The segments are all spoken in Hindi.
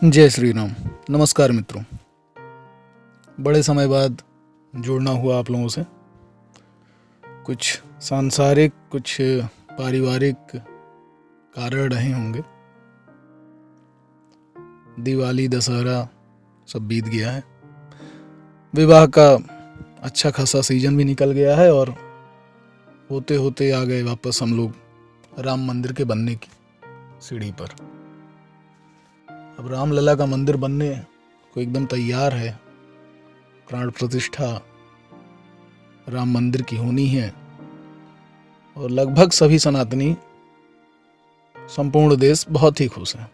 जय श्री राम। नमस्कार मित्रों, बड़े समय बाद जुड़ना हुआ आप लोगों से। कुछ सांसारिक कुछ पारिवारिक कारण रहे होंगे। दिवाली दशहरा सब बीत गया है, विवाह का अच्छा खासा सीजन भी निकल गया है और होते होते आ गए वापस हम लोग राम मंदिर के बनने की सीढ़ी पर। अब रामलला का मंदिर बनने को एकदम तैयार है। प्राण प्रतिष्ठा राम मंदिर की होनी है और लगभग सभी सनातनी, संपूर्ण देश बहुत ही खुश है।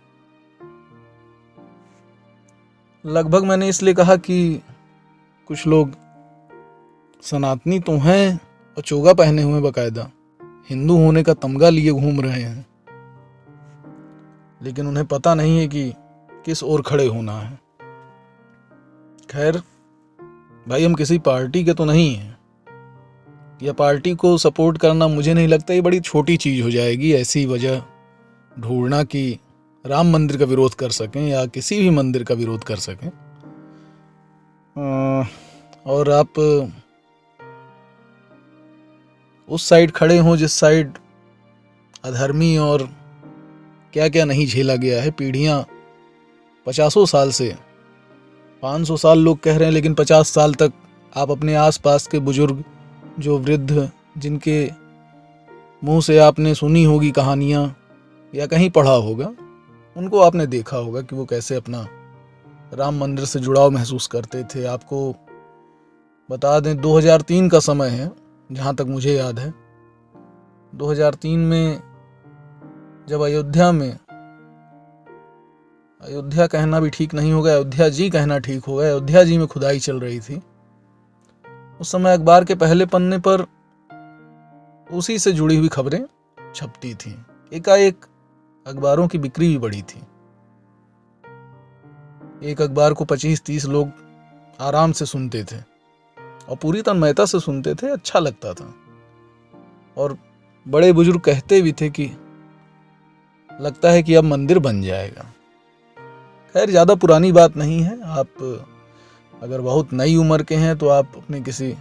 लगभग मैंने इसलिए कहा कि कुछ लोग सनातनी तो हैं और चोगा पहने हुए बकायदा हिंदू होने का तमगा लिए घूम रहे हैं, लेकिन उन्हें पता नहीं है कि किस ओर खड़े होना है। खैर भाई, हम किसी पार्टी के तो नहीं हैं। यह पार्टी को सपोर्ट करना मुझे नहीं लगता, ये बड़ी छोटी चीज़ हो जाएगी ऐसी वजह ढूंढना कि राम मंदिर का विरोध कर सकें या किसी भी मंदिर का विरोध कर सकें। और आप उस साइड खड़े हों जिस साइड अधर्मी और क्या क्या नहीं झेला गया है। पीढ़ियाँ 50 साल से, 500 साल लोग कह रहे हैं, लेकिन 50 साल तक आप अपने आसपास के बुजुर्ग, जो वृद्ध, जिनके मुंह से आपने सुनी होगी कहानियाँ या कहीं पढ़ा होगा, उनको आपने देखा होगा कि वो कैसे अपना राम मंदिर से जुड़ाव महसूस करते थे। आपको बता दें, 2003 का समय है जहाँ तक मुझे याद है। 2003 में जब अयोध्या कहना भी ठीक नहीं होगा, अयोध्या जी कहना ठीक होगा, अयोध्या जी में खुदाई चल रही थी। उस समय अखबार के पहले पन्ने पर उसी से जुड़ी हुई खबरें छपती थीं। एकाएक अखबारों की बिक्री भी बढ़ी थी। एक अखबार को 25-30 लोग आराम से सुनते थे और पूरी तन्मयता से सुनते थे। अच्छा लगता था और बड़े बुजुर्ग कहते भी थे कि लगता है कि अब मंदिर बन जाएगा। खैर, ज़्यादा पुरानी बात नहीं है। आप अगर बहुत नई उम्र के हैं तो आप अपने किसी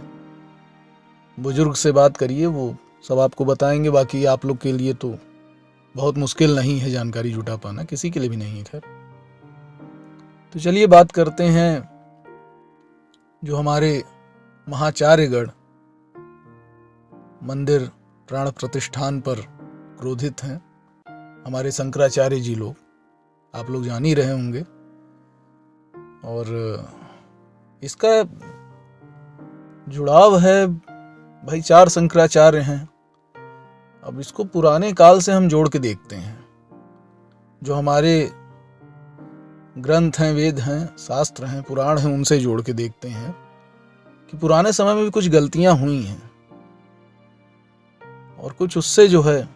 बुजुर्ग से बात करिए, वो सब आपको बताएंगे। बाकी आप लोग के लिए तो बहुत मुश्किल नहीं है जानकारी जुटा पाना, किसी के लिए भी नहीं है। खैर, तो चलिए बात करते हैं जो हमारे महाचार्यगण मंदिर प्राण प्रतिष्ठान पर क्रोधित हैं, हमारे शंकराचार्य जी लोग। आप लोग जान ही रहे होंगे और इसका जुड़ाव है भाई, 4 शंकराचार्य हैं। अब इसको पुराने काल से हम जोड़ के देखते हैं। जो हमारे ग्रंथ हैं, वेद हैं, शास्त्र हैं, पुराण हैं, उनसे जोड़ के देखते हैं कि पुराने समय में भी कुछ गलतियां हुई हैं और कुछ उससे जो है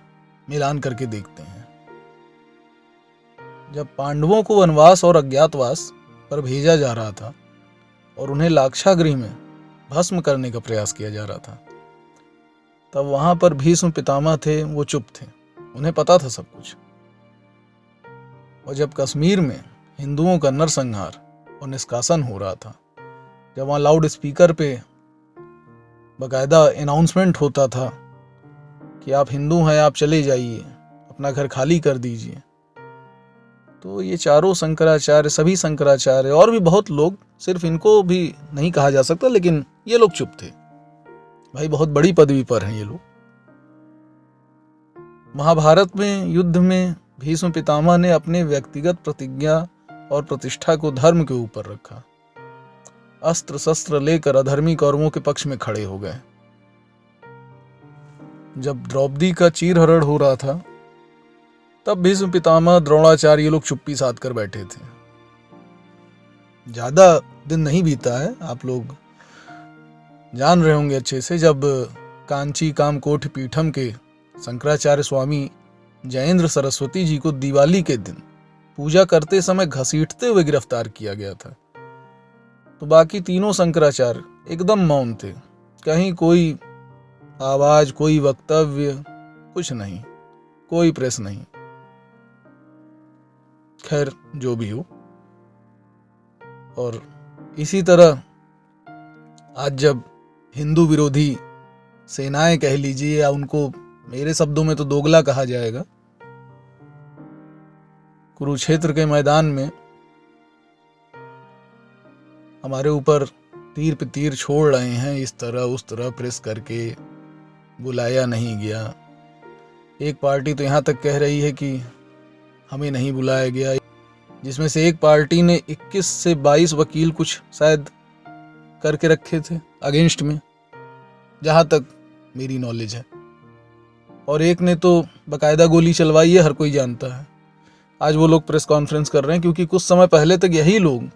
मिलान करके देखते हैं। जब पांडवों को वनवास और अज्ञातवास पर भेजा जा रहा था और उन्हें लाक्षागृह में भस्म करने का प्रयास किया जा रहा था, तब वहां पर भीष्म पितामह थे, वो चुप थे। उन्हें पता था सब कुछ। और जब कश्मीर में हिंदुओं का नरसंहार और निष्कासन हो रहा था, जब वहां लाउड स्पीकर पे बाकायदा अनाउंसमेंट होता था कि आप हिंदू हैं, आप चले जाइए, अपना घर खाली कर दीजिए, तो ये चारों शंकराचार्य, सभी शंकराचार्य और भी बहुत लोग, सिर्फ इनको भी नहीं कहा जा सकता, लेकिन ये लोग चुप थे। भाई, बहुत बड़ी पदवी पर हैं ये लोग। महाभारत में युद्ध में भीष्म पितामह ने अपने व्यक्तिगत प्रतिज्ञा और प्रतिष्ठा को धर्म के ऊपर रखा। अस्त्र शस्त्र लेकर अधर्मी कौरवों के पक्ष में खड़े हो गए। जब द्रौपदी का चीरहरण हो रहा था, तब भीष्म पितामह, द्रोणाचार्य, ये लोग चुप्पी साध कर बैठे थे। ज्यादा दिन नहीं बीता है, आप लोग जान रहे होंगे अच्छे से, जब कांची कामकोटि पीठम के शंकराचार्य स्वामी जयेंद्र सरस्वती जी को दिवाली के दिन पूजा करते समय घसीटते हुए गिरफ्तार किया गया था, तो बाकी तीनों शंकराचार्य एकदम मौन थे। कहीं कोई आवाज, कोई वक्तव्य, कुछ नहीं, कोई प्रेस नहीं। खैर, जो भी हो, और इसी तरह आज जब हिंदू विरोधी सेनाएं कह लीजिए, या उनको मेरे शब्दों में तो दोगला कहा जाएगा, कुरुक्षेत्र के मैदान में हमारे ऊपर तीर पे तीर छोड़ रहे हैं, इस तरह उस तरह प्रेस करके, बुलाया नहीं गया। एक पार्टी तो यहाँ तक कह रही है कि हमें नहीं बुलाया गया, जिसमें से एक पार्टी ने 21 से 22 वकील कुछ शायद करके रखे थे अगेंस्ट में, जहाँ तक मेरी नॉलेज है, और एक ने तो बकायदा गोली चलवाई है, हर कोई जानता है। आज वो लोग प्रेस कॉन्फ्रेंस कर रहे हैं, क्योंकि कुछ समय पहले तक यही लोग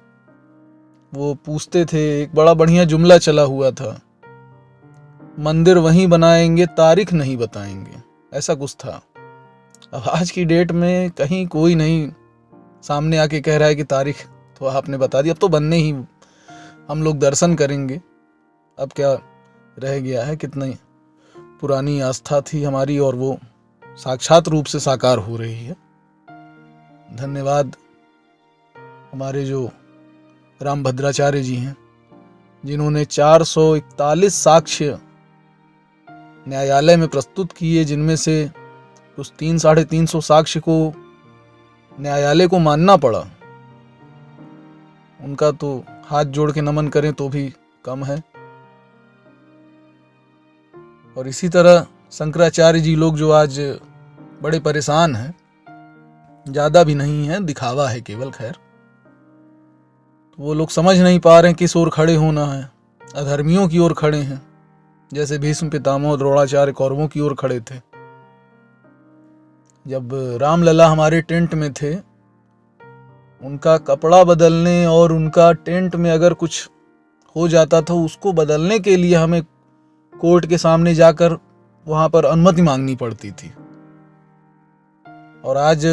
वो पूछते थे, एक बड़ा बढ़िया जुमला चला हुआ था, मंदिर वहीं बनाएंगे, तारीख नहीं बताएंगे, ऐसा कुछ था। अब आज की डेट में कहीं कोई नहीं सामने आके कह रहा है कि तारीख तो आपने बता दी, अब तो बनने ही हम लोग दर्शन करेंगे। अब क्या रह गया है, कितनी पुरानी आस्था थी हमारी, और वो साक्षात रूप से साकार हो रही है। धन्यवाद हमारे जो रामभद्राचार्य जी हैं, जिन्होंने 441 साक्ष्य न्यायालय में प्रस्तुत किए, जिनमें से कुछ 300-350 साक्ष्य को न्यायालय को मानना पड़ा। उनका तो हाथ जोड़ के नमन करें तो भी कम है। और इसी तरह शंकराचार्य जी लोग जो आज बड़े परेशान हैं, ज़्यादा भी नहीं है, दिखावा है केवल, खैर, तो वो लोग समझ नहीं पा रहे हैं किस ओर खड़े होना है। अधर्मियों की ओर खड़े हैं, जैसे भीष्म पितामह द्रोणाचार्य कौरवों की ओर खड़े थे। जब रामलला हमारे टेंट में थे, उनका कपड़ा बदलने और उनका टेंट में अगर कुछ हो जाता था, उसको बदलने के लिए हमें कोर्ट के सामने जाकर वहां पर अनुमति मांगनी पड़ती थी। और आज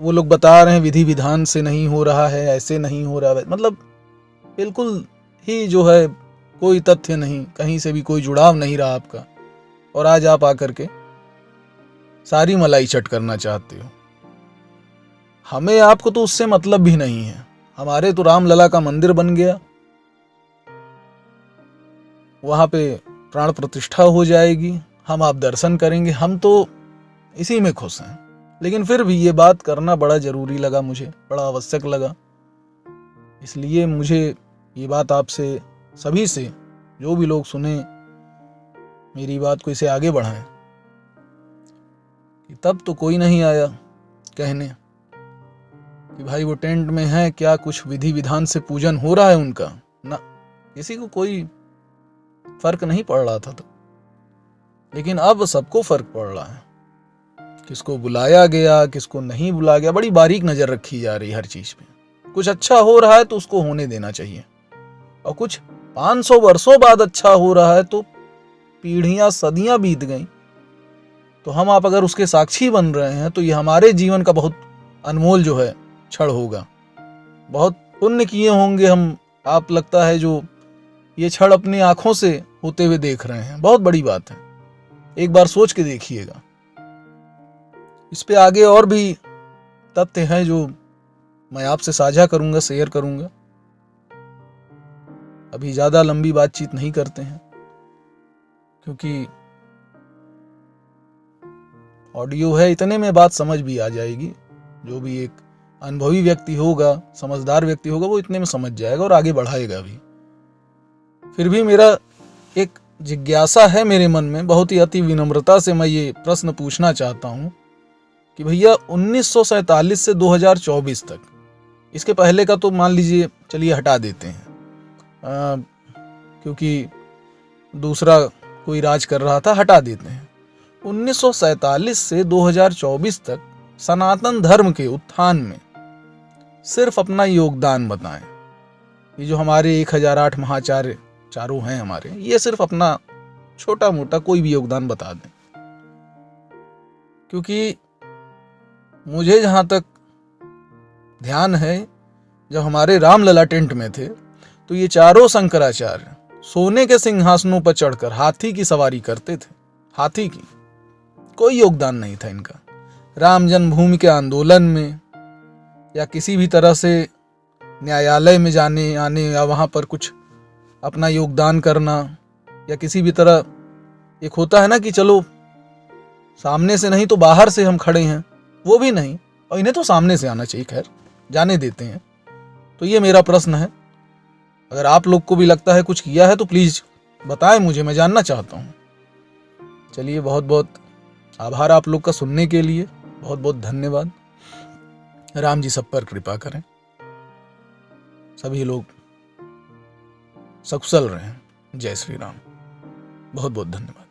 वो लोग बता रहे हैं विधि विधान से नहीं हो रहा है, ऐसे नहीं हो रहा है, मतलब बिल्कुल ही जो है कोई तथ्य नहीं, कहीं से भी कोई जुड़ाव नहीं रहा आपका, और आज आप आकर के सारी मलाई चट करना चाहते हो। हमें आपको तो उससे मतलब भी नहीं है। हमारे तो रामलला का मंदिर बन गया, वहां पे प्राण प्रतिष्ठा हो जाएगी, हम आप दर्शन करेंगे, हम तो इसी में खुश हैं। लेकिन फिर भी ये बात करना बड़ा जरूरी लगा, मुझे बड़ा आवश्यक लगा। इसलिए मुझे ये बात आपसे सभी से, जो भी लोग सुने मेरी बात को, इसे आगे बढ़ाएं। कि तब तो कोई नहीं आया कहने कि भाई वो टेंट में है, क्या कुछ विधि विधान से पूजन हो रहा है उनका, ना, किसी को कोई फर्क नहीं पड़ रहा था तो। लेकिन अब सबको फर्क पड़ रहा है, किसको बुलाया गया, किसको नहीं बुलाया गया, बड़ी बारीक नजर रखी जा रही है हर चीज पे। कुछ अच्छा हो रहा है तो उसको होने देना चाहिए, और कुछ 500 वर्षों बाद अच्छा हो रहा है तो पीढ़ियां सदियां बीत गई, तो हम आप अगर उसके साक्षी बन रहे हैं, तो ये हमारे जीवन का बहुत अनमोल जो है क्षण होगा। बहुत पुण्य किए होंगे हम आप, लगता है, जो ये क्षण अपनी आंखों से होते हुए देख रहे हैं। बहुत बड़ी बात है, एक बार सोच के देखिएगा। इस पे आगे और भी तथ्य हैं जो मैं आपसे साझा करूंगा, शेयर करूंगा। अभी ज्यादा लंबी बातचीत नहीं करते हैं, क्योंकि ऑडियो है, इतने में बात समझ भी आ जाएगी। जो भी एक अनुभवी व्यक्ति होगा, समझदार व्यक्ति होगा, वो इतने में समझ जाएगा और आगे बढ़ाएगा भी। फिर भी मेरा एक जिज्ञासा है मेरे मन में, बहुत ही अति विनम्रता से मैं ये प्रश्न पूछना चाहता हूँ कि भैया 1947 से 2024 तक, इसके पहले का तो मान लीजिए चलिए हटा देते हैं, क्योंकि दूसरा कोई राज कर रहा था, हटा देते हैं। 1947 से 2024 तक सनातन धर्म के उत्थान में सिर्फ अपना योगदान बताएं। ये जो हमारे 1008 महाचार्य चारों हैं हमारे, ये सिर्फ अपना छोटा मोटा कोई भी योगदान बता दें। क्योंकि मुझे जहां तक ध्यान है, जब हमारे रामलला टेंट में थे, तो ये चारों शंकराचार्य सोने के सिंहासनों पर चढ़कर हाथी की सवारी करते थे। हाथी की, कोई योगदान नहीं था इनका राम जन्मभूमि के आंदोलन में, या किसी भी तरह से न्यायालय में जाने आने या वहाँ पर कुछ अपना योगदान करना, या किसी भी तरह एक होता है ना कि चलो सामने से नहीं तो बाहर से हम खड़े हैं, वो भी नहीं, और इन्हें तो सामने से आना चाहिए, खैर जाने देते हैं। तो ये मेरा प्रश्न है। अगर आप लोग को भी लगता है कुछ किया है तो प्लीज़ बताएं मुझे, मैं जानना चाहता हूँ। चलिए, बहुत बहुत आभार आप लोग का सुनने के लिए, बहुत बहुत धन्यवाद। राम जी सब पर कृपा करें, सभी लोग सकुशल रहें। जय श्री राम। बहुत बहुत धन्यवाद।